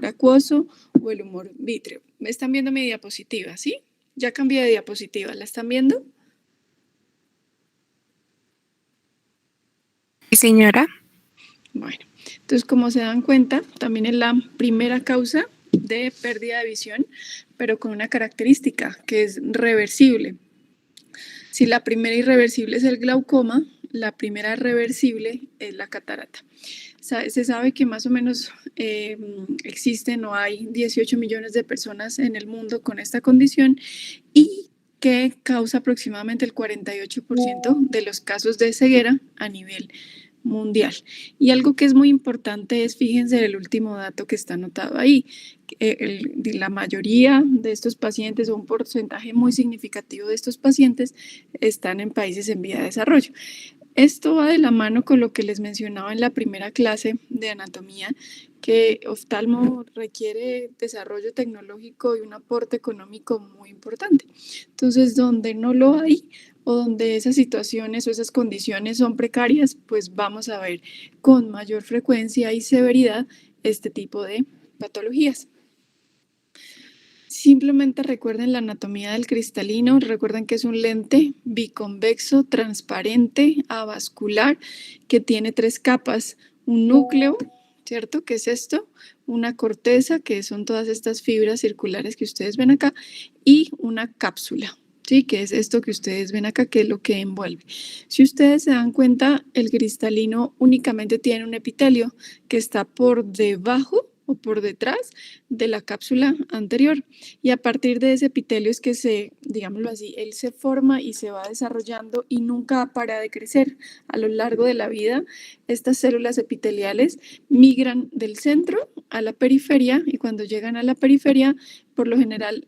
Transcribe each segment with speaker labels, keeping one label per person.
Speaker 1: humor acuoso o el humor vítreo. ¿Me están viendo mi diapositiva, sí? Ya cambié de diapositiva, ¿la están viendo?
Speaker 2: Sí, señora.
Speaker 1: Bueno, entonces como se dan cuenta, también es la primera causa de pérdida de visión, pero con una característica que es reversible. Si la primera irreversible es el glaucoma, la primera reversible es la catarata. Se sabe que más o menos existen o hay 18 millones de personas en el mundo con esta condición y que causa aproximadamente el 48% de los casos de ceguera a nivel mundial. Y algo que es muy importante es, fíjense el último dato que está anotado ahí, la mayoría de estos pacientes o un porcentaje muy significativo de estos pacientes están en países en vía de desarrollo. Esto va de la mano con lo que les mencionaba en la primera clase de anatomía, que oftalmo requiere desarrollo tecnológico y un aporte económico muy importante. Entonces, donde no lo hay o donde esas situaciones o esas condiciones son precarias, pues vamos a ver con mayor frecuencia y severidad este tipo de patologías. Simplemente recuerden la anatomía del cristalino, recuerden que es un lente biconvexo, transparente, avascular, que tiene 3 capas, un núcleo, ¿cierto? ¿Qué es esto? Una corteza, que son todas estas fibras circulares que ustedes ven acá, y una cápsula, ¿sí? Que es esto que ustedes ven acá, que es lo que envuelve. Si ustedes se dan cuenta, el cristalino únicamente tiene un epitelio que está por debajo o por detrás de la cápsula anterior. Y a partir de ese epitelio es que digámoslo así, él se forma y se va desarrollando y nunca para de crecer. A lo largo de la vida, estas células epiteliales migran del centro a la periferia y cuando llegan a la periferia, por lo general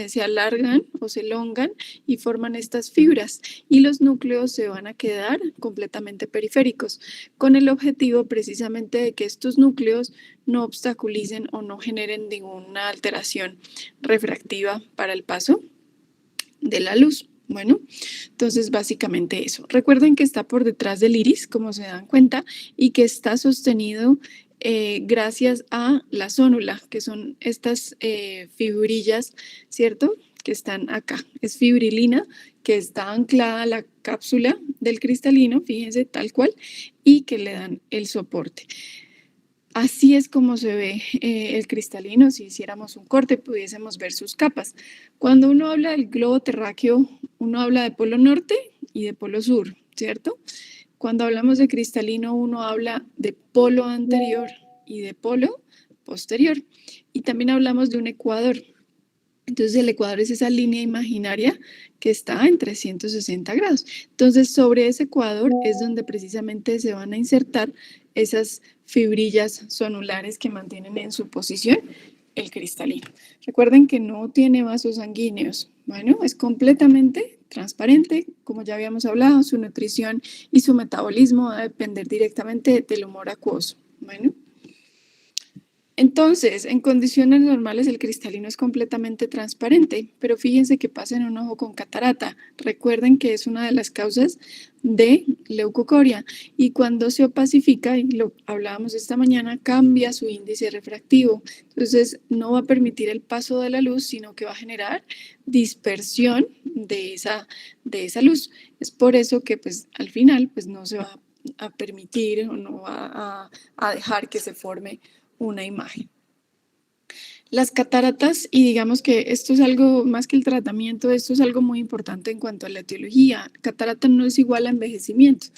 Speaker 1: se alargan o se elongan y forman estas fibras y los núcleos se van a quedar completamente periféricos, con el objetivo precisamente de que estos núcleos no obstaculicen o no generen ninguna alteración refractiva para el paso de la luz. Bueno, entonces básicamente eso. Recuerden que está por detrás del iris, como se dan cuenta, y que está sostenido gracias a la zónula, que son estas fibrillas, ¿cierto? Que están acá. Es fibrilina que está anclada a la cápsula del cristalino, fíjense, tal cual, y que le dan el soporte. Así es como se ve el cristalino. Si hiciéramos un corte, pudiésemos ver sus capas. Cuando uno habla del globo terráqueo, uno habla de polo norte y de polo sur, ¿cierto? Cuando hablamos de cristalino, uno habla de polo anterior y de polo posterior. Y también hablamos de un ecuador. Entonces el ecuador es esa línea imaginaria que está en 360 grados. Entonces sobre ese ecuador es donde precisamente se van a insertar esas fibrillas zonulares que mantienen en su posición el cristalino. Recuerden que no tiene vasos sanguíneos. Bueno, es completamente transparente. Como ya habíamos hablado, su nutrición y su metabolismo va a depender directamente del humor acuoso. Bueno. Entonces, en condiciones normales el cristalino es completamente transparente, pero fíjense que pasa en un ojo con catarata. Recuerden que es una de las causas de leucocoria y cuando se opacifica, y lo hablábamos esta mañana, cambia su índice refractivo. Entonces, no va a permitir el paso de la luz, sino que va a generar dispersión de esa luz. Es por eso que pues al final pues no se va a permitir o no va a dejar que se forme una imagen. Las cataratas, y digamos que esto es algo más que el tratamiento, esto es algo muy importante en cuanto a la etiología. Catarata no es igual a envejecimiento.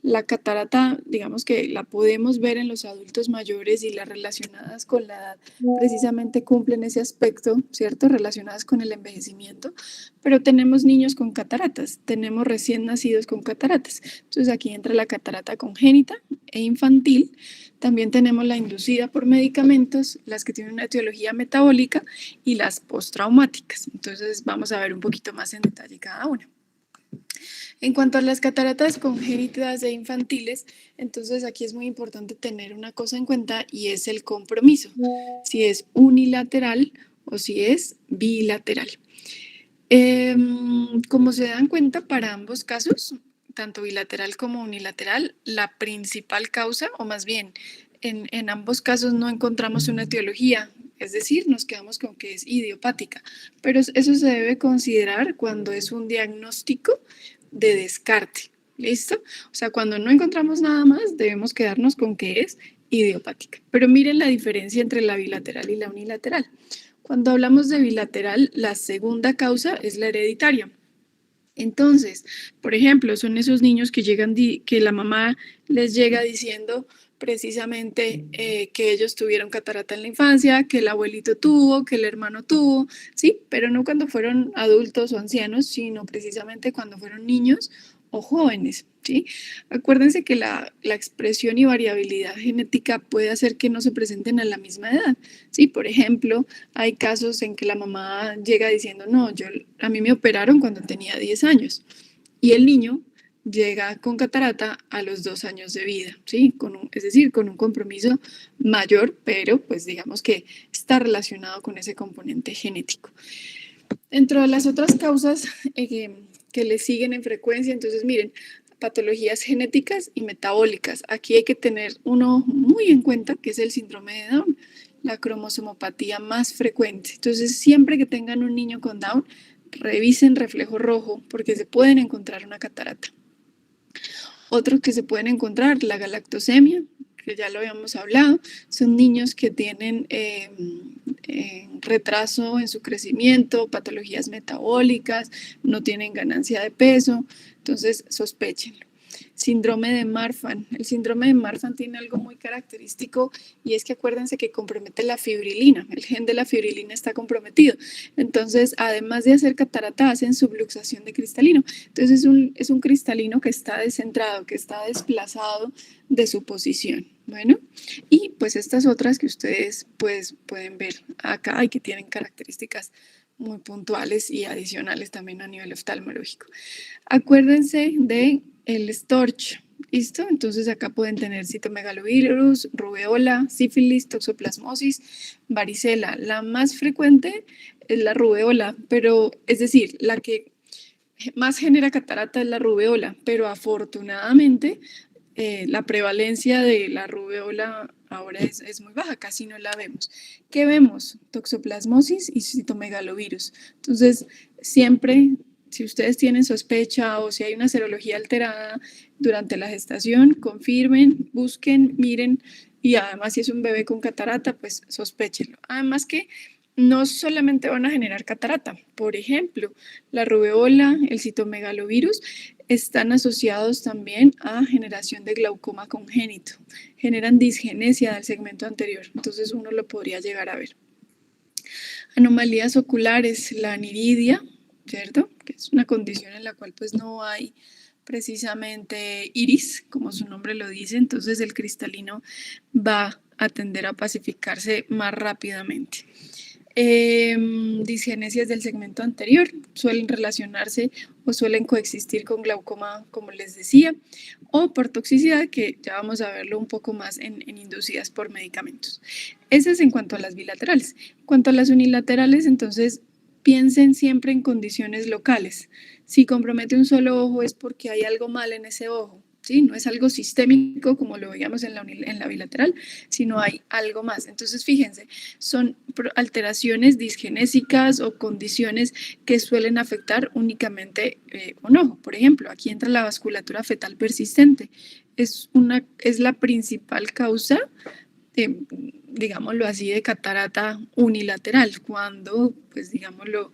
Speaker 1: La catarata, digamos que la podemos ver en los adultos mayores y las relacionadas con la edad precisamente cumplen ese aspecto, ¿cierto? Relacionadas con el envejecimiento, pero tenemos niños con cataratas, tenemos recién nacidos con cataratas. Entonces aquí entra la catarata congénita e infantil. También tenemos la inducida por medicamentos, las que tienen una etiología metabólica y las postraumáticas. Entonces vamos a ver un poquito más en detalle cada una. En cuanto a las cataratas congénitas e infantiles, entonces aquí es muy importante tener una cosa en cuenta y es el compromiso, si es unilateral o si es bilateral. Como se dan cuenta, para ambos casos, tanto bilateral como unilateral, la principal causa, o más bien en ambos casos no encontramos una etiología, es decir, nos quedamos con que es idiopática, pero eso se debe considerar cuando es un diagnóstico de descarte, ¿listo? O sea, cuando no encontramos nada más, debemos quedarnos con que es idiopática. Pero miren la diferencia entre la bilateral y la unilateral. Cuando hablamos de bilateral, la segunda causa es la hereditaria. Entonces, por ejemplo, son esos niños que llegan, que la mamá les llega diciendo precisamente que ellos tuvieron catarata en la infancia, que el abuelito tuvo, que el hermano tuvo, sí, pero no cuando fueron adultos o ancianos, sino precisamente cuando fueron niños o jóvenes, ¿sí? Acuérdense que la expresión y variabilidad genética puede hacer que no se presenten a la misma edad, ¿sí? Por ejemplo, hay casos en que la mamá llega diciendo, no, a mí me operaron cuando tenía 10 años y el niño llega con catarata a los 2 años de vida, ¿sí? Es decir, con un compromiso mayor, pero pues digamos que está relacionado con ese componente genético. Dentro de las otras causas que le siguen en frecuencia, entonces miren, patologías genéticas y metabólicas. Aquí hay que tener uno muy en cuenta, que es el síndrome de Down, la cromosomopatía más frecuente. Entonces, siempre que tengan un niño con Down, revisen reflejo rojo porque se pueden encontrar una catarata. Otros que se pueden encontrar, la galactosemia, que ya lo habíamos hablado, son niños que tienen retraso en su crecimiento, patologías metabólicas, no tienen ganancia de peso, entonces sospéchenlo. Síndrome de Marfan. El síndrome de Marfan tiene algo muy característico y es que acuérdense que compromete la fibrilina, el gen de la fibrilina está comprometido. Entonces, además de hacer catarata, hacen subluxación de cristalino. Entonces, es un cristalino que está descentrado, que está desplazado de su posición. Bueno, y pues estas otras que ustedes pues, pueden ver acá y que tienen características muy puntuales y adicionales también a nivel oftalmológico. Acuérdense de el Storch, ¿listo? Entonces acá pueden tener citomegalovirus, rubeola, sífilis, toxoplasmosis, varicela. La más frecuente es la rubeola, pero es decir, la que más genera catarata es la rubeola, pero afortunadamente la prevalencia de la rubeola ahora es muy baja, casi no la vemos. ¿Qué vemos? Toxoplasmosis y citomegalovirus. Entonces, siempre, si ustedes tienen sospecha o si hay una serología alterada durante la gestación, confirmen, busquen, miren, y además si es un bebé con catarata, pues sospéchenlo. Además que no solamente van a generar catarata, por ejemplo, la rubeola, el citomegalovirus, están asociados también a generación de glaucoma congénito, generan disgenesia del segmento anterior, entonces uno lo podría llegar a ver. Anomalías oculares, la aniridia, ¿cierto? Que es una condición en la cual pues no hay precisamente iris, como su nombre lo dice, entonces el cristalino va a tender a pacificarse más rápidamente. Disgenesias del segmento anterior suelen relacionarse o suelen coexistir con glaucoma, como les decía, o por toxicidad, que ya vamos a verlo un poco más en inducidas por medicamentos. Ese es en cuanto a las bilaterales. En cuanto a las unilaterales, entonces piensen siempre en condiciones locales. Si compromete un solo ojo es porque hay algo mal en ese ojo. ¿Sí? No es algo sistémico como lo veíamos en la bilateral, sino hay algo más. Entonces, fíjense, son alteraciones disgenésicas o condiciones que suelen afectar únicamente un ojo. Por ejemplo, aquí entra la vasculatura fetal persistente. Es la principal causa digámoslo así, de catarata unilateral, cuando, pues digámoslo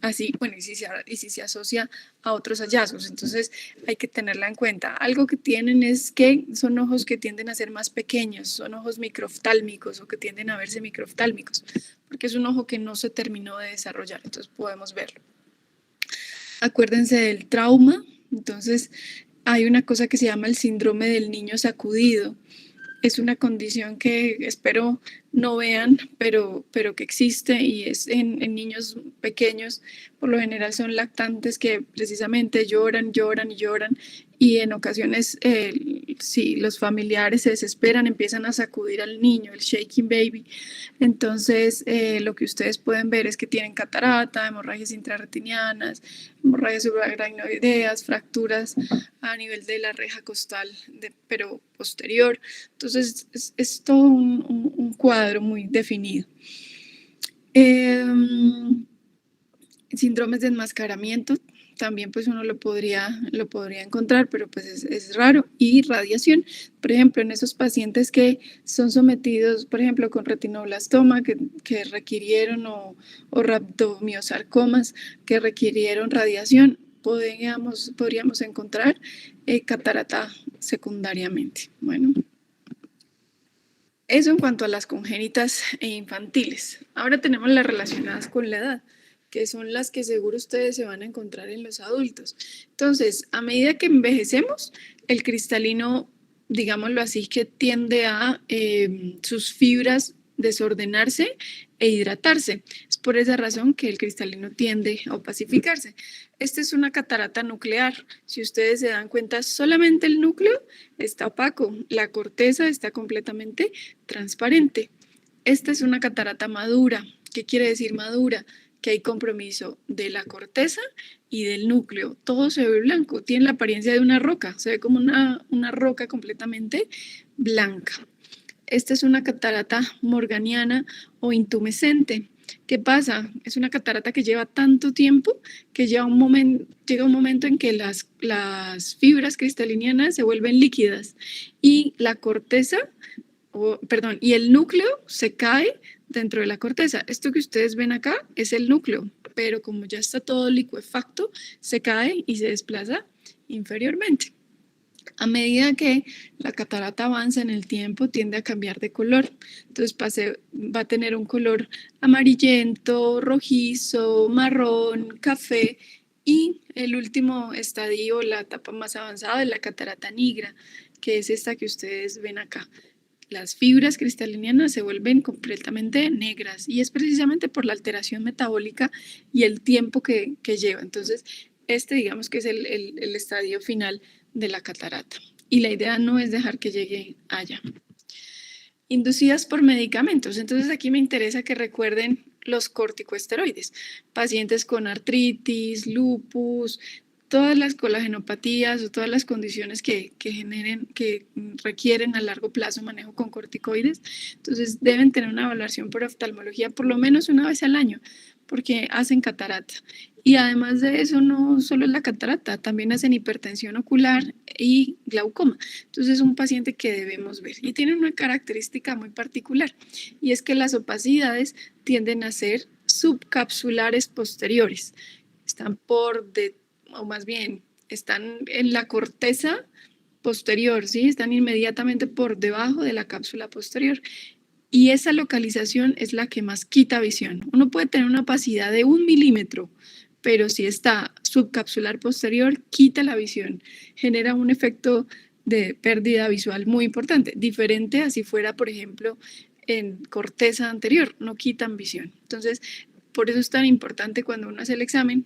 Speaker 1: así, bueno, y si se asocia a otros hallazgos, entonces hay que tenerla en cuenta. Algo que tienen es que son ojos que tienden a ser más pequeños, son ojos microoftálmicos o que tienden a verse microoftálmicos, porque es un ojo que no se terminó de desarrollar, entonces podemos verlo. Acuérdense del trauma, entonces hay una cosa que se llama el síndrome del niño sacudido. Es una condición que espero no vean, pero que existe y es en niños pequeños, por lo general son lactantes que precisamente lloran, lloran y lloran y en ocasiones si los familiares se desesperan, empiezan a sacudir al niño, el shaking baby. Entonces, lo que ustedes pueden ver es que tienen catarata, hemorragias intrarretinianas, hemorragias subaracnoideas, fracturas a nivel de la reja costal, pero posterior. Entonces, es todo un cuadro muy definido. Síndromes de enmascaramiento, también pues uno lo podría encontrar, pero pues es raro. Y radiación, por ejemplo, en esos pacientes que son sometidos, por ejemplo, con retinoblastoma, que requirieron, o rhabdomiosarcomas, que requirieron radiación, podríamos encontrar catarata secundariamente. Bueno, eso en cuanto a las congénitas e infantiles. Ahora tenemos las relacionadas con la edad, que son las que seguro ustedes se van a encontrar en los adultos. Entonces, a medida que envejecemos, el cristalino, digámoslo así, que tiende a sus fibras desordenarse e hidratarse. Es por esa razón que el cristalino tiende a opacificarse. Esta es una catarata nuclear. Si ustedes se dan cuenta, solamente el núcleo está opaco, la corteza está completamente transparente. Esta es una catarata madura. ¿Qué quiere decir madura? Que hay compromiso de la corteza y del núcleo. Todo se ve blanco, tiene la apariencia de una roca, se ve como una roca completamente blanca. Esta es una catarata morganiana o intumescente. ¿Qué pasa? Es una catarata que lleva tanto tiempo que llega un momento en que las fibras cristalinianas se vuelven líquidas y la corteza, y el núcleo se cae dentro de la corteza. Esto que ustedes ven acá es el núcleo, pero como ya está todo licuefacto, se cae y se desplaza inferiormente. A medida que la catarata avanza en el tiempo, tiende a cambiar de color. Entonces va a tener un color amarillento, rojizo, marrón, café, y el último estadio, la etapa más avanzada, es la catarata nigra, que es esta que ustedes ven acá. Las fibras cristalinianas se vuelven completamente negras y es precisamente por la alteración metabólica y el tiempo que lleva. Entonces, digamos que es el estadio final de la catarata. Y la idea no es dejar que llegue allá. Inducidas por medicamentos. Entonces, aquí me interesa que recuerden los corticosteroides. Pacientes con artritis, lupus, todas las colagenopatías o todas las condiciones que requieren a largo plazo manejo con corticoides. Entonces, deben tener una evaluación por oftalmología por lo menos una vez al año, porque hacen catarata. Y además de eso, no solo es la catarata, también hacen hipertensión ocular y glaucoma. Entonces es un paciente que debemos ver. Y tiene una característica muy particular, y es que las opacidades tienden a ser subcapsulares posteriores. Están están en la corteza posterior, ¿sí? Están inmediatamente por debajo de la cápsula posterior. Y esa localización es la que más quita visión. Uno puede tener una opacidad de 1 milímetro, pero si está subcapsular posterior, quita la visión, genera un efecto de pérdida visual muy importante, diferente a si fuera, por ejemplo, en corteza anterior, no quitan visión. Entonces, por eso es tan importante cuando uno hace el examen,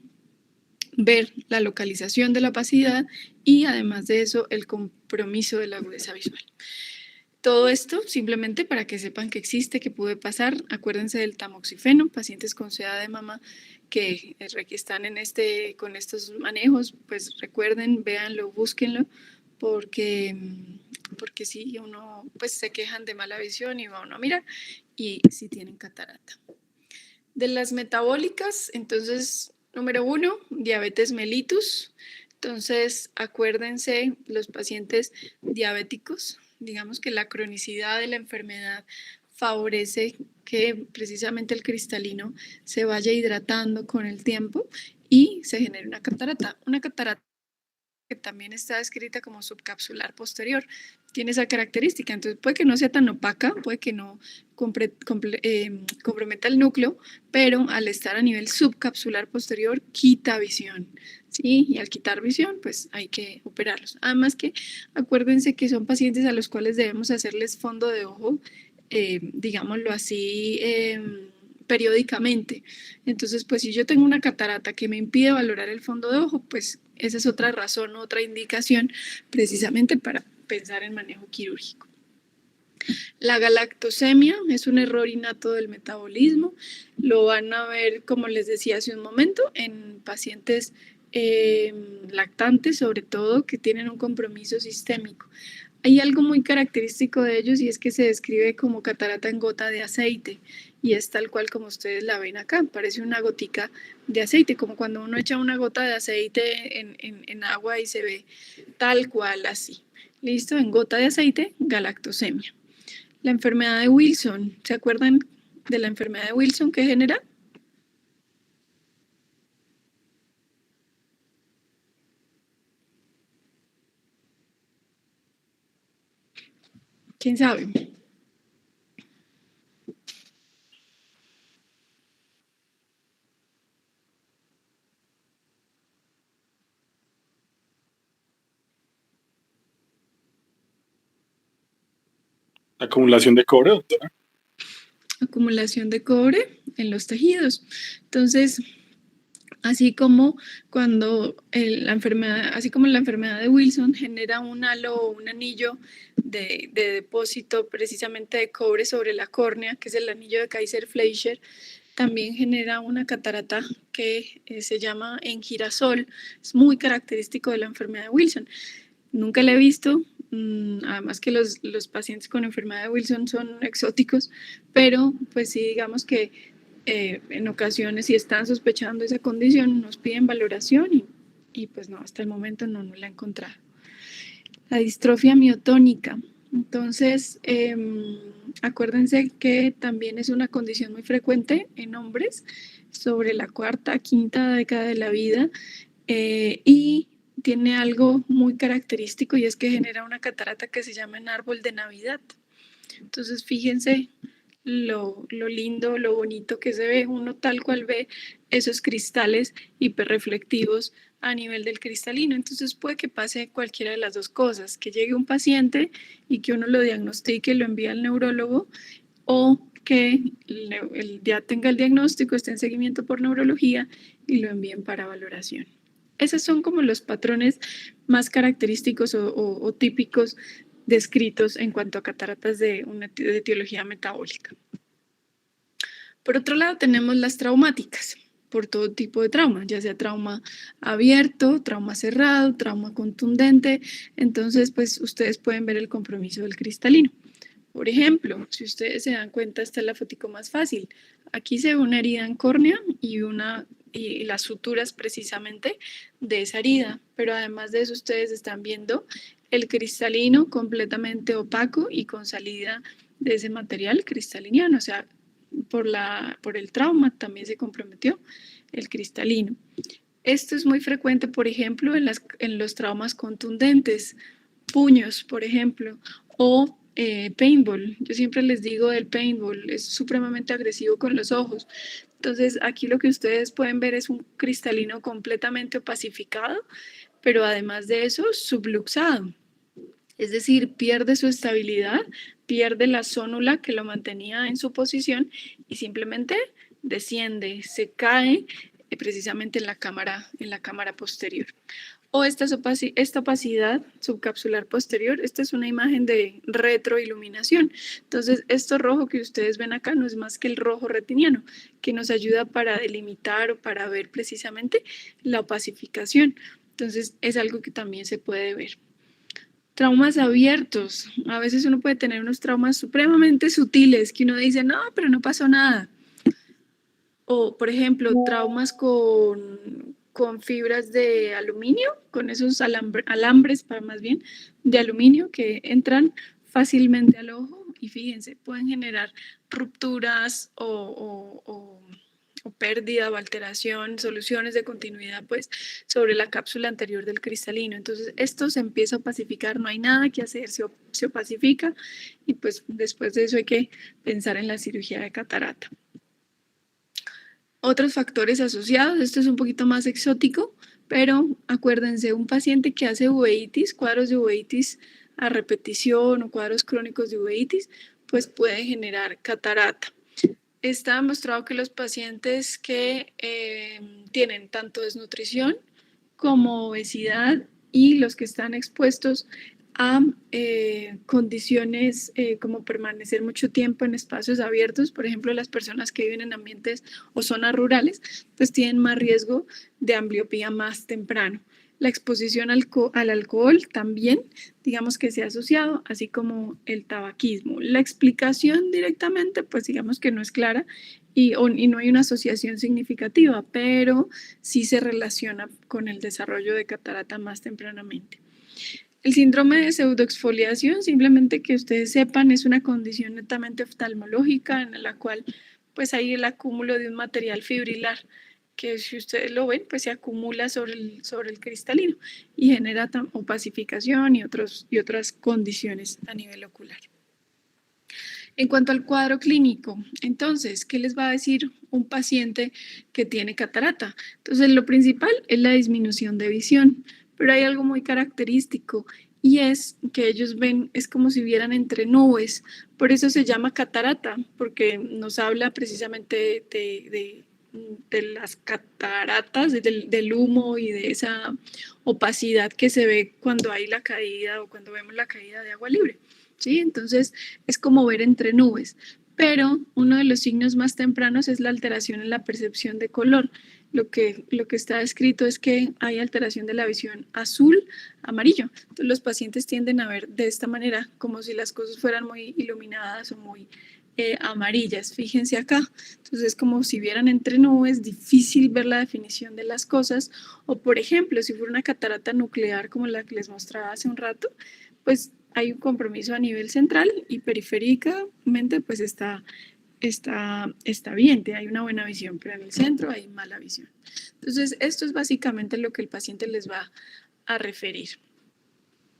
Speaker 1: ver la localización de la opacidad y además de eso, el compromiso de la agudeza visual. Todo esto simplemente para que sepan que existe, que puede pasar. Acuérdense del tamoxifeno, pacientes con SEA de mama que están con estos manejos, pues recuerden, véanlo, búsquenlo, porque si uno, pues se quejan de mala visión y va uno a mirar y si tienen catarata. De las metabólicas, entonces, número 1, diabetes mellitus. Entonces, acuérdense, los pacientes diabéticos, digamos que la cronicidad de la enfermedad favorece que precisamente el cristalino se vaya hidratando con el tiempo y se genere una catarata. Una catarata que también está descrita como subcapsular posterior, tiene esa característica. Entonces puede que no sea tan opaca, puede que no comprometa el núcleo, pero al estar a nivel subcapsular posterior quita visión, ¿sí? Y al quitar visión, pues hay que operarlos. Además que acuérdense que son pacientes a los cuales debemos hacerles fondo de ojo, digámoslo así, periódicamente. Entonces, pues si yo tengo una catarata que me impide valorar el fondo de ojo, pues esa es otra razón, otra indicación precisamente para pensar en manejo quirúrgico. La galactosemia es un error innato del metabolismo. Lo van a ver, como les decía hace un momento, en pacientes lactantes, sobre todo, que tienen un compromiso sistémico. Hay algo muy característico de ellos y es que se describe como catarata en gota de aceite y es tal cual como ustedes la ven acá, parece una gotica de aceite, como cuando uno echa una gota de aceite en agua y se ve tal cual así. ¿Listo? En gota de aceite, galactosemia. La enfermedad de Wilson, ¿se acuerdan de la enfermedad de Wilson que genera? ¿Quién sabe?
Speaker 2: Acumulación de cobre, doctora.
Speaker 1: Acumulación de cobre en los tejidos. Entonces, así como la enfermedad de Wilson genera un halo o un anillo de depósito precisamente de cobre sobre la córnea, que es el anillo de Kaiser-Fleischer, también genera una catarata que se llama en girasol. Es muy característico de la enfermedad de Wilson. Nunca la he visto, además que los pacientes con enfermedad de Wilson son exóticos, pero pues sí, digamos que en ocasiones si están sospechando esa condición nos piden valoración y pues no, hasta el momento no la he encontrado. La distrofia miotónica. Entonces, acuérdense que también es una condición muy frecuente en hombres sobre la cuarta, quinta década de la vida y tiene algo muy característico y es que genera una catarata que se llama en árbol de Navidad. Entonces, fíjense lo lindo, lo bonito que se ve, uno tal cual ve esos cristales hiperreflectivos a nivel del cristalino. Entonces puede que pase cualquiera de las dos cosas, que llegue un paciente y que uno lo diagnostique y lo envíe al neurólogo, o que ya tenga el diagnóstico, esté en seguimiento por neurología y lo envíen para valoración. Esos son como los patrones más característicos o típicos descritos en cuanto a cataratas de etiología metabólica. Por otro lado, tenemos las traumáticas, por todo tipo de trauma, ya sea trauma abierto, trauma cerrado, trauma contundente. Entonces, pues ustedes pueden ver el compromiso del cristalino. Por ejemplo, si ustedes se dan cuenta, esta es la fotico más fácil. Aquí se ve una herida en córnea y las suturas precisamente de esa herida, pero además de eso ustedes están viendo el cristalino completamente opaco y con salida de ese material cristaliniano, o sea, por el trauma también se comprometió el cristalino. Esto es muy frecuente, por ejemplo, en los traumas contundentes, puños, por ejemplo, o paintball. Yo siempre les digo del paintball, es supremamente agresivo con los ojos. Entonces, aquí lo que ustedes pueden ver es un cristalino completamente opacificado, pero además de eso, subluxado. Es decir, pierde su estabilidad, pierde la zónula que lo mantenía en su posición y simplemente desciende, se cae precisamente en la cámara posterior. O esta opacidad subcapsular posterior, esta es una imagen de retroiluminación. Entonces, esto rojo que ustedes ven acá no es más que el rojo retiniano, que nos ayuda para delimitar o para ver precisamente la opacificación. Entonces, es algo que también se puede ver. Traumas abiertos. A veces uno puede tener unos traumas supremamente sutiles que uno dice, no, pero no pasó nada. O, por ejemplo, traumas con fibras de aluminio, con esos alambres, más bien, de aluminio que entran fácilmente al ojo y fíjense, pueden generar rupturas o pérdida o alteración, soluciones de continuidad, pues, sobre la cápsula anterior del cristalino. Entonces, esto se empieza a opacificar, no hay nada que hacer, se opacifica y pues después de eso hay que pensar en la cirugía de catarata. Otros factores asociados, esto es un poquito más exótico, pero acuérdense, un paciente que hace uveitis, cuadros de uveitis a repetición o cuadros crónicos de uveitis, pues puede generar catarata. está demostrado que los pacientes que tienen tanto desnutrición como obesidad y los que están expuestos a condiciones como permanecer mucho tiempo en espacios abiertos, por ejemplo, las personas que viven en ambientes o zonas rurales, pues tienen más riesgo de ambliopía más temprano. La exposición al alcohol también, digamos que se ha asociado, así como el tabaquismo. La explicación directamente, pues digamos que no es clara y no hay una asociación significativa, pero sí se relaciona con el desarrollo de catarata más tempranamente. El síndrome de pseudoexfoliación, simplemente que ustedes sepan, es una condición netamente oftalmológica en la cual pues hay el acúmulo de un material fibrilar que si ustedes lo ven, pues se acumula sobre el cristalino y genera opacificación y otras condiciones a nivel ocular. En cuanto al cuadro clínico, entonces, ¿qué les va a decir un paciente que tiene catarata? Entonces, lo principal es la disminución de visión, pero hay algo muy característico y es que ellos ven, es como si vieran entre nubes, por eso se llama catarata, porque nos habla precisamente de las cataratas, del humo y de esa opacidad que se ve cuando hay la caída o cuando vemos la caída de agua libre. ¿Sí? Entonces es como ver entre nubes, pero uno de los signos más tempranos es la alteración en la percepción de color. Lo que está descrito es que hay alteración de la visión azul, amarillo. Entonces los pacientes tienden a ver de esta manera, como si las cosas fueran muy iluminadas o muy amarillas. Fíjense acá. Entonces es como si vieran entre nubes, difícil ver la definición de las cosas. O por ejemplo, si fuera una catarata nuclear como la que les mostraba hace un rato, pues hay un compromiso a nivel central y periféricamente pues está bien, hay una buena visión, pero en el centro hay mala visión. Entonces, esto es básicamente lo que el paciente les va a referir.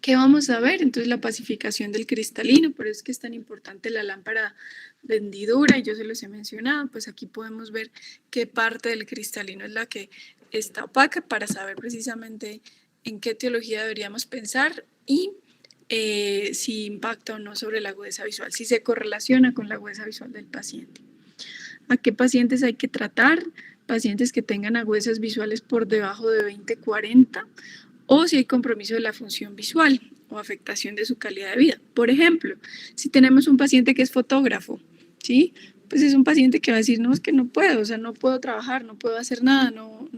Speaker 1: ¿Qué vamos a ver? Entonces, la pacificación del cristalino, por eso es que es tan importante la lámpara de hendidura, y yo se los he mencionado, pues aquí podemos ver qué parte del cristalino es la que está opaca para saber precisamente en qué etiología deberíamos pensar y si impacta o no sobre la agudeza visual, si se correlaciona con la agudeza visual del paciente. ¿A qué pacientes hay que tratar? Pacientes que tengan agudezas visuales por debajo de 20-40 o si hay compromiso de la función visual o afectación de su calidad de vida. Por ejemplo, si tenemos un paciente que es fotógrafo, ¿sí? Pues es un paciente que va a decir, no, es que no puedo, o sea, no puedo trabajar, no puedo hacer nada, no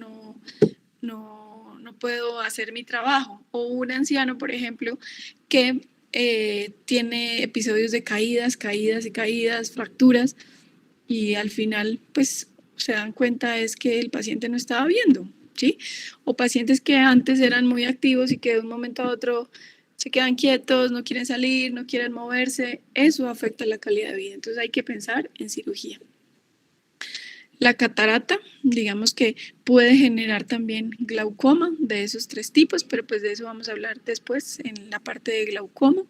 Speaker 1: puedo hacer mi trabajo. O un anciano, por ejemplo, que tiene episodios de caídas, fracturas, y al final, pues, se dan cuenta es que el paciente no estaba viendo, ¿sí? O pacientes que antes eran muy activos y que de un momento a otro se quedan quietos, no quieren salir, no quieren moverse, eso afecta la calidad de vida. Entonces hay que pensar en cirugía. La catarata, digamos que puede generar también glaucoma de esos 3 tipos, pero pues de eso vamos a hablar después en la parte de glaucoma.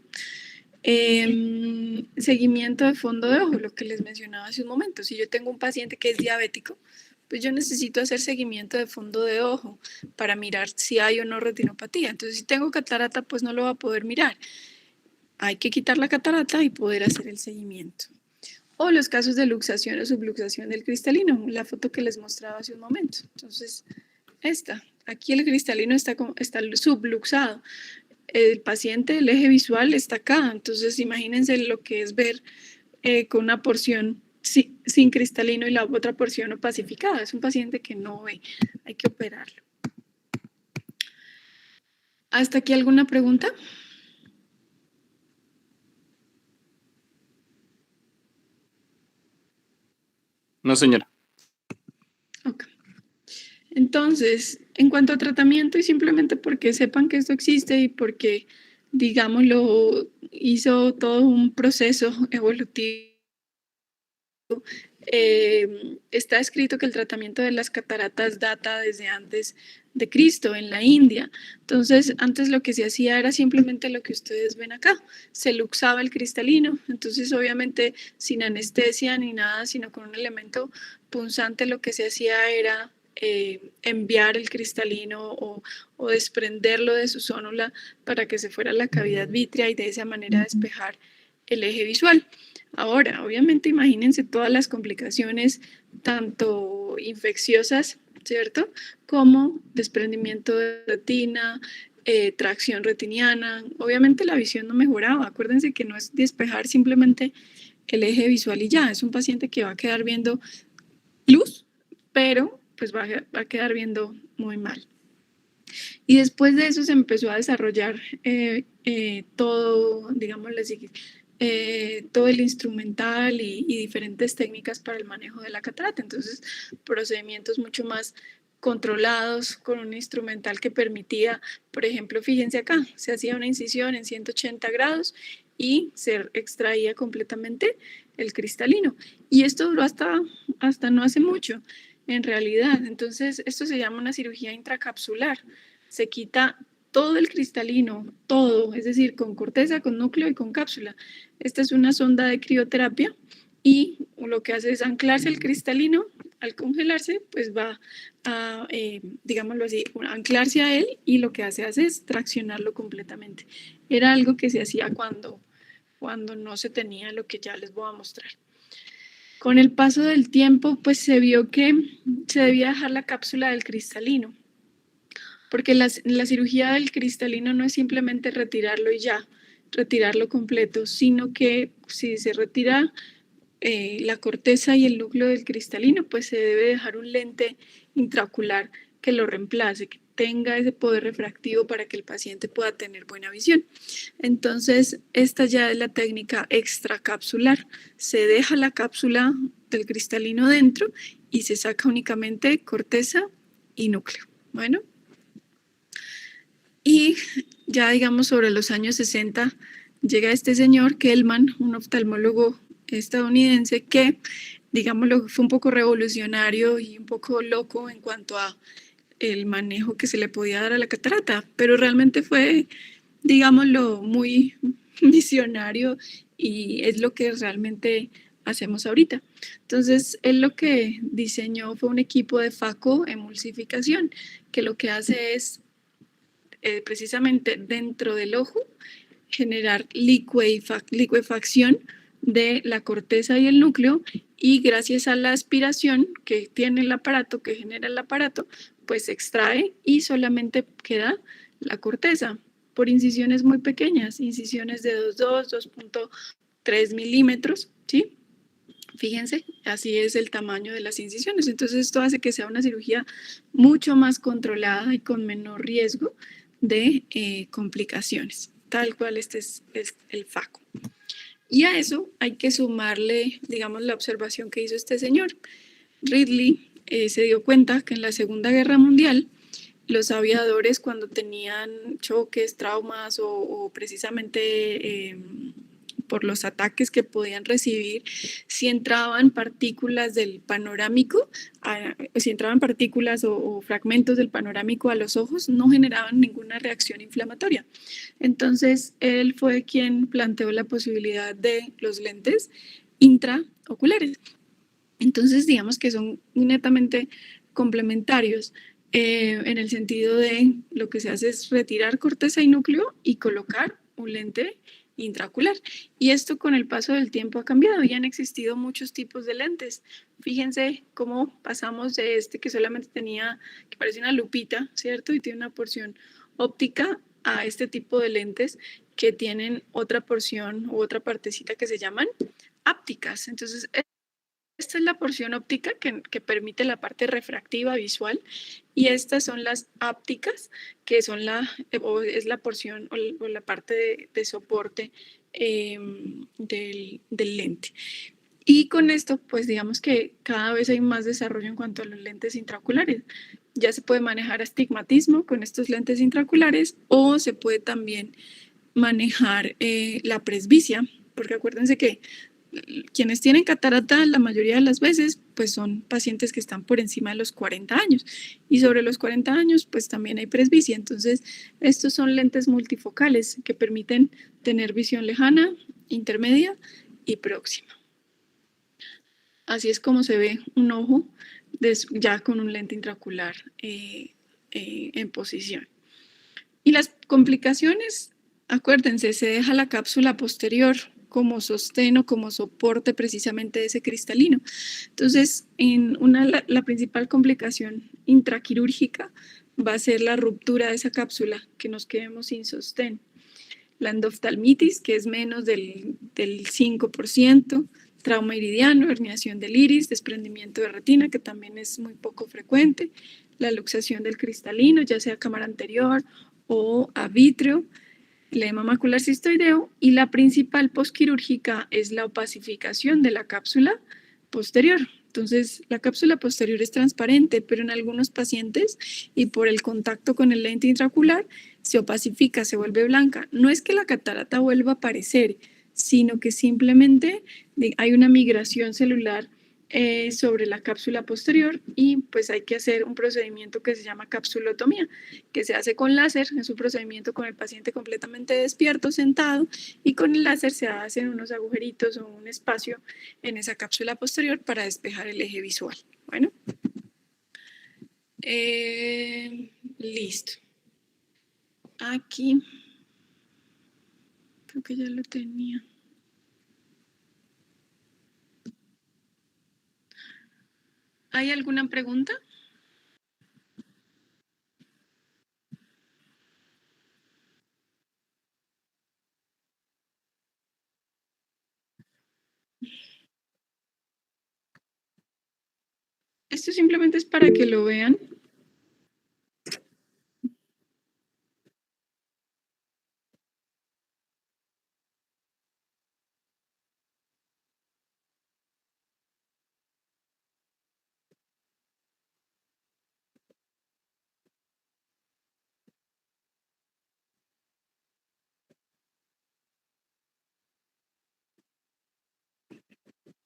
Speaker 1: Seguimiento de fondo de ojo, lo que les mencionaba hace un momento. Si yo tengo un paciente que es diabético, pues yo necesito hacer seguimiento de fondo de ojo para mirar si hay o no retinopatía. Entonces, si tengo catarata, pues no lo va a poder mirar. Hay que quitar la catarata y poder hacer el seguimiento. O los casos de luxación o subluxación del cristalino, la foto que les mostraba hace un momento. Entonces, aquí el cristalino está subluxado. El paciente, el eje visual está acá. Entonces, imagínense lo que es ver con una porción sin cristalino y la otra porción opacificada. Es un paciente que no ve. Hay que operarlo. ¿Hasta aquí alguna pregunta?
Speaker 2: No, señora.
Speaker 1: Ok. Entonces, en cuanto a tratamiento, y simplemente porque sepan que esto existe y porque, digámoslo, hizo todo un proceso evolutivo, está escrito que el tratamiento de las cataratas data desde antes de Cristo, en la India. Entonces, antes lo que se hacía era simplemente lo que ustedes ven acá, se luxaba el cristalino, entonces obviamente sin anestesia ni nada, sino con un elemento punzante, lo que se hacía era enviar el cristalino o desprenderlo de su zónula para que se fuera a la cavidad vítrea y de esa manera despejar el eje visual. Ahora, obviamente, imagínense todas las complicaciones, tanto infecciosas, ¿cierto? Como desprendimiento de retina, tracción retiniana. Obviamente la visión no mejoraba. Acuérdense que no es despejar simplemente el eje visual y ya. Es un paciente que va a quedar viendo luz, pero pues va a quedar viendo muy mal. Y después de eso se empezó a desarrollar todo, digámosle así, todo el instrumental y diferentes técnicas para el manejo de la catarata. Entonces, procedimientos mucho más controlados con un instrumental que permitía, por ejemplo, fíjense acá, se hacía una incisión en 180 grados y se extraía completamente el cristalino. Y esto duró hasta no hace mucho, en realidad. Entonces, esto se llama una cirugía intracapsular. Se quita todo el cristalino, todo, es decir, con corteza, con núcleo y con cápsula. Esta es una sonda de crioterapia y lo que hace es anclarse el cristalino. Al congelarse, pues va a, digámoslo así, anclarse a él y lo que hace es traccionarlo completamente. Era algo que se hacía cuando no se tenía lo que ya les voy a mostrar. Con el paso del tiempo, pues se vio que se debía dejar la cápsula del cristalino, porque la cirugía del cristalino no es simplemente retirarlo y ya, retirarlo completo, sino que si se retira la corteza y el núcleo del cristalino, pues se debe dejar un lente intraocular que lo reemplace, que tenga ese poder refractivo para que el paciente pueda tener buena visión. Entonces, esta ya es la técnica extracapsular. Se deja la cápsula del cristalino dentro y se saca únicamente corteza y núcleo. Bueno. Y ya digamos sobre los años 60 llega este señor Kellman, un oftalmólogo estadounidense que, digámoslo, fue un poco revolucionario y un poco loco en cuanto a el manejo que se le podía dar a la catarata, pero realmente fue, digámoslo, muy visionario y es lo que realmente hacemos ahorita. Entonces, él lo que diseñó fue un equipo de facoemulsificación, que lo que hace es precisamente dentro del ojo generar licuefacción de la corteza y el núcleo y gracias a la aspiración que tiene el aparato, que genera el aparato, pues se extrae y solamente queda la corteza por incisiones muy pequeñas, incisiones de 2.2, 2.3 milímetros, ¿sí? Fíjense, así es el tamaño de las incisiones. Entonces esto hace que sea una cirugía mucho más controlada y con menor riesgo de complicaciones, tal cual este es el FACO. Y a eso hay que sumarle, digamos, la observación que hizo este señor. Ridley se dio cuenta que en la Segunda Guerra Mundial los aviadores cuando tenían choques, traumas o precisamente por los ataques que podían recibir, si entraban partículas del panorámico, si entraban partículas o fragmentos del panorámico a los ojos, no generaban ninguna reacción inflamatoria. Entonces, él fue quien planteó la posibilidad de los lentes intraoculares. Entonces, digamos que son netamente complementarios en el sentido de lo que se hace es retirar corteza y núcleo y colocar un lente intraocular. Y esto con el paso del tiempo ha cambiado y han existido muchos tipos de lentes. Fíjense cómo pasamos de este que solamente tenía, que parece una lupita, ¿cierto? Y tiene una porción óptica a este tipo de lentes que tienen otra porción u otra partecita que se llaman ápticas. Entonces, esta es la porción óptica que permite la parte refractiva visual y estas son las ápticas, que son es la porción o la parte de soporte del lente. Y con esto, pues digamos que cada vez hay más desarrollo en cuanto a los lentes intraoculares. Ya se puede manejar astigmatismo con estos lentes intraoculares o se puede también manejar la presbicia, porque acuérdense que quienes tienen catarata la mayoría de las veces pues son pacientes que están por encima de los 40 años y sobre los 40 años pues también hay presbicia. Entonces estos son lentes multifocales que permiten tener visión lejana, intermedia y próxima. Así es como se ve un ojo ya con un lente intraocular en posición. Y las complicaciones, acuérdense, se deja la cápsula posterior como sostén o como soporte precisamente de ese cristalino. Entonces, la principal complicación intraquirúrgica va a ser la ruptura de esa cápsula, que nos quedemos sin sostén. La endoftalmitis, que es menos del 5%, trauma iridiano, herniación del iris, desprendimiento de retina, que también es muy poco frecuente, la luxación del cristalino, ya sea cámara anterior o a vítreo, el edema macular cistoideo, y la principal posquirúrgica es la opacificación de la cápsula posterior. Entonces, la cápsula posterior es transparente, pero en algunos pacientes y por el contacto con el lente intraocular se opacifica, se vuelve blanca. No es que la catarata vuelva a aparecer, sino que simplemente hay una migración celular sobre la cápsula posterior y pues hay que hacer un procedimiento que se llama capsulotomía, que se hace con láser. Es un procedimiento con el paciente completamente despierto, sentado, y con el láser se hacen unos agujeritos o un espacio en esa cápsula posterior para despejar el eje visual. Bueno, listo. Aquí, creo que ya lo tenía. ¿Hay alguna pregunta? Esto simplemente es para que lo vean.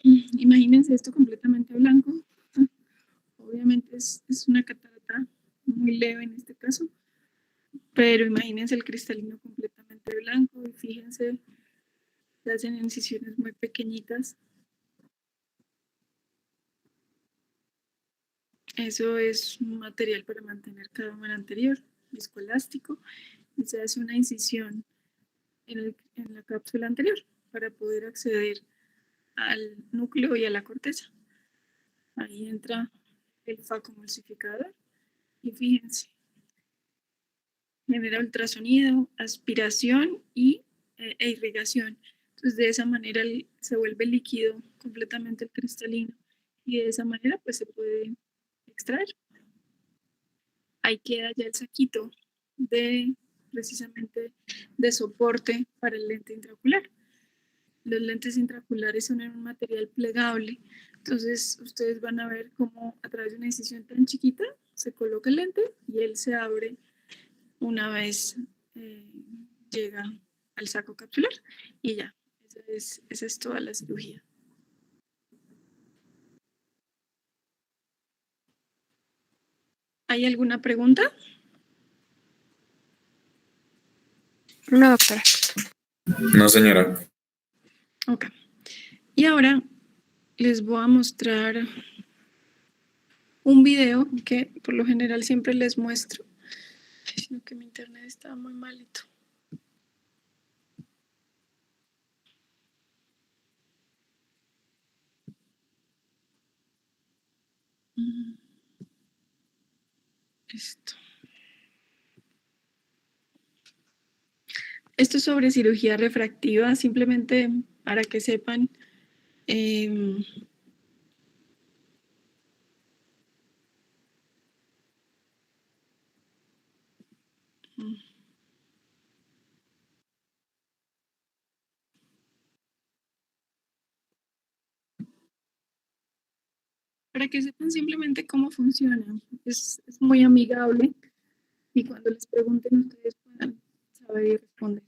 Speaker 1: Imagínense esto completamente blanco. Obviamente es una catarata muy leve en este caso, pero imagínense el cristalino completamente blanco y fíjense, se hacen incisiones muy pequeñitas. Eso es un material para mantener cámara anterior, viscoelástico, y se hace una incisión en la cápsula anterior para poder acceder al núcleo y a la corteza. Ahí entra el facomulsificador y fíjense, genera ultrasonido, aspiración e irrigación. Entonces de esa manera se vuelve líquido completamente el cristalino y de esa manera pues se puede extraer. Ahí queda ya el saquito de precisamente de soporte para el lente intraocular. Los lentes intraoculares son en un material plegable, entonces ustedes van a ver cómo a través de una incisión tan chiquita se coloca el lente y él se abre una vez llega al saco capsular y ya, esa es toda la cirugía. ¿Hay alguna pregunta?
Speaker 3: No, doctora.
Speaker 4: No, señora.
Speaker 1: Ok. Y ahora les voy a mostrar un video que por lo general siempre les muestro, sino que mi internet está muy malito. Esto. Esto es sobre cirugía refractiva, simplemente para que sepan. Para que sepan simplemente cómo funciona. Es muy amigable y cuando les pregunten ustedes puedan saber y responder.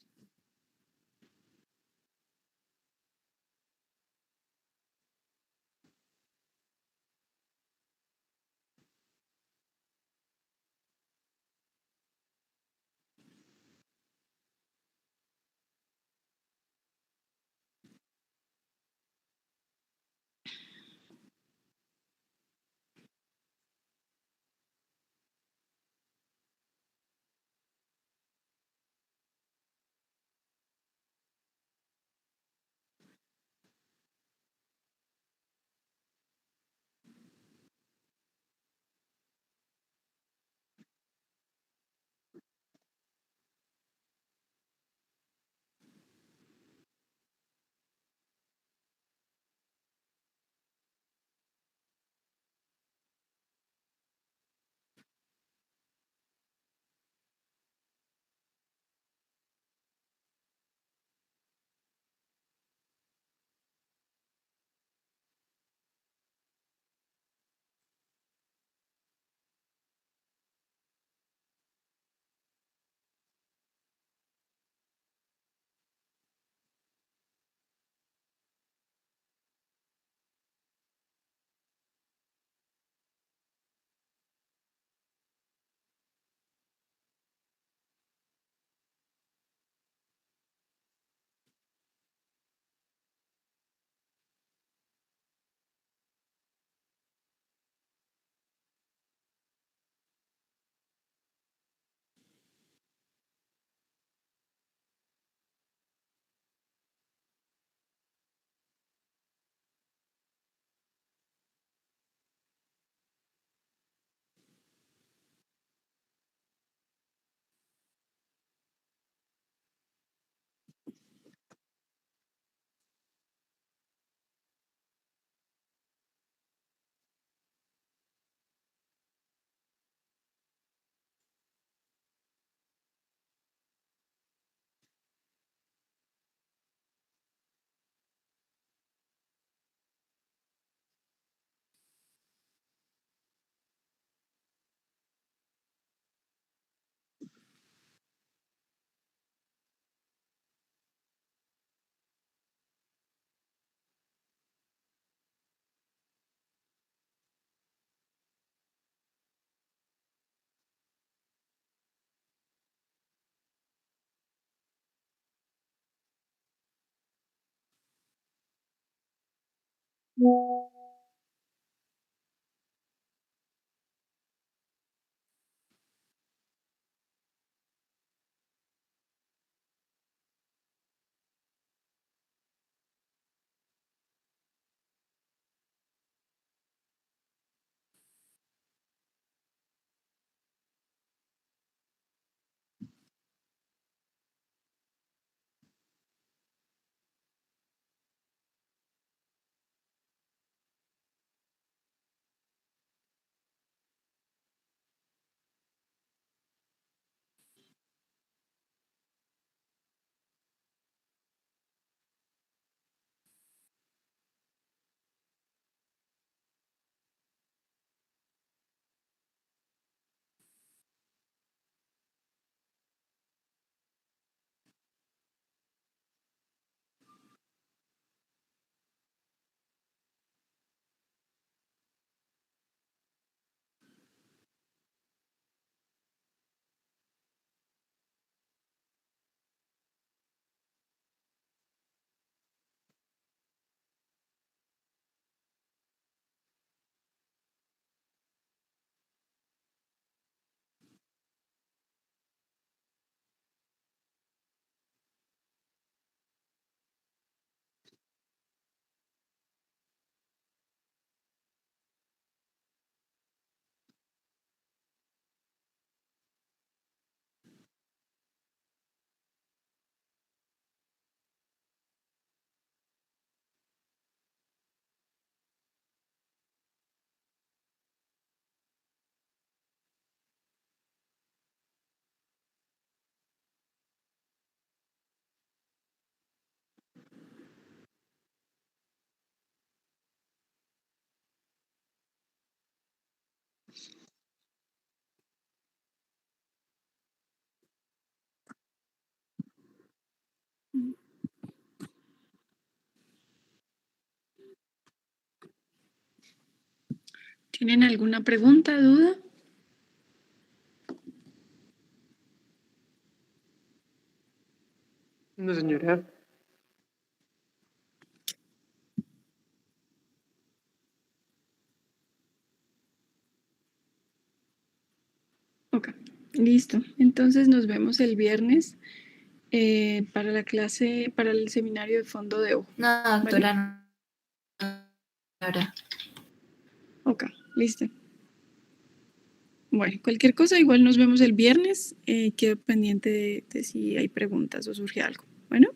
Speaker 1: ¿Tienen alguna pregunta, duda?
Speaker 5: No, señora.
Speaker 1: Ok, listo. Entonces nos vemos el viernes para la clase, para el seminario de fondo de ojo.
Speaker 6: No, doctora, no. Ahora.
Speaker 1: Ok, listo. Bueno, cualquier cosa, igual nos vemos el viernes. Quedo pendiente de si hay preguntas o surge algo. Bueno.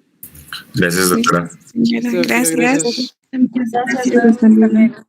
Speaker 4: Gracias, doctora.
Speaker 3: Señora,
Speaker 5: Listo, doctora,
Speaker 3: gracias.
Speaker 5: gracias.
Speaker 1: Gracias.
Speaker 3: Hasta luego.